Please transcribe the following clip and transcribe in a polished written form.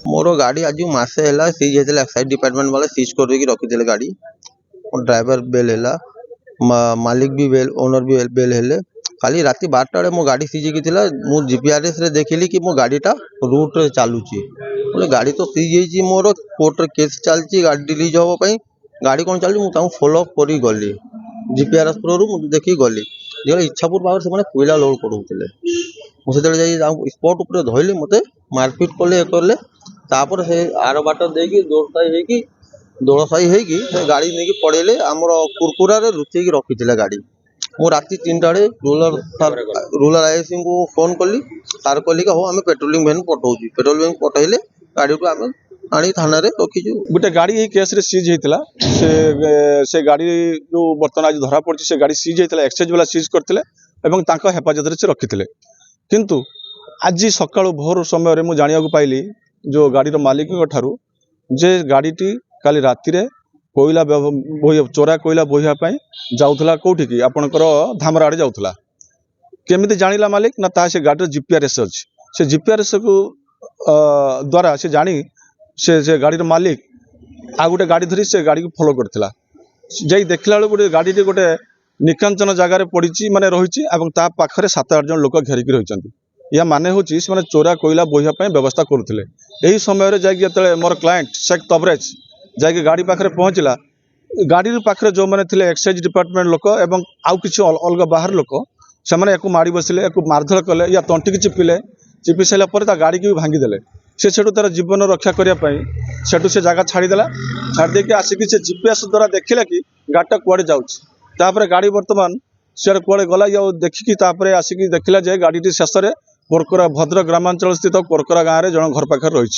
मोर गाड़ी आज मसे है सीज होता एक्साइज डिपार्टमेंट वाला सीज कर रखी गाड़ी मोर ड्राइवर बेल है मालिक भी बेल ओनर भी बेल है खाली रात 12टा बेले मो गाड़ी सीज मु जीपीआरएस रे देखिली कि मो गाड़ीटा रूट रे चलुची गाड़ी तो सीज मोर कोर्ट केस चलती गाड़ी रिलीज हाँपाई गाड़ी कौन चलती मुझे फॉलो कर गली जीपीआरएस थ्रू देखिए गली जो इच्छापुर पावर से कोईला लोड करूले मुझे स्पॉट उपर धरली मत मारपिट कले कले तापर से आर बाट देकी दौड़ साई होगी गाड़ी नहीं पड़ेले आमर कुरकुरा लुचेक रखी गाड़ी मु राति 3टा रूरल आईएससी को फोन कली सार कहली कि हाँ आम पेट्रोलिंग वैन पठाऊ पेट्रोलिंग वैन पठेले गाड़ी को आम आनी थाना रखीचु गोटे गाड़ी यही केस रे सीज होता से गाड़ी जो बर्तमान आज धरा पड़ी से गाड़ी सीज होता एक्साइज वाला सीज करते हेफाजत से रखी किंतु आज सका भोर समय मुझे जाना पाइली जो गाड़ी मालिक ठारू जे गाड़ीटी काली राति रे कोईला चोरा कोईला बोहिया जाऊला कौटी की आपणकर धामरा आड़े जाऊला केमिति जानिला मालिक ना ता से गाड़ी जीपीआरएस अच्छी से जीपीआरएस को द्वारा से जानी से गाड़ी मालिक आ गोटे गाड़ी धरी से गाड़ी को फॉलो करथिला जाई देखला बेले गोटे गाड़ी गोटे निकांचन जगार पड़ी माने रही पाखरे 7-8 जन लोक घेरिकी रही या माने हूँ से चोरा कोईला बोहिया व्यवस्था करुले यही समय जाए मोर क्लाएंट शेख तबरेज जाकि गाड़ी पाखे पहुँचला गाड़ी पाखे जो मैंने थे एक्साइज डिपार्टमेंट लोक एवं आउ किसी अलग बाहर लोक से मारी बसिले मारधर कले या तंटी की चिपी सारापर गाड़ी की भी भांगीदे से तार जीवन रक्षा करने से जगह छाड़देला छाड़ी आसिक से जीपीएस द्वारा देखला कि गाड़ीटा कुआड़े जाऊँगी गाड़ी बर्तमान सीआर कुआड़े गला या देखिकी आसिक देखला जे गाड़ी शेष में कोरकोरा भद्रक ग्रामांचल स्थित कोरकोरा गाँव में जन घर पाखे रही।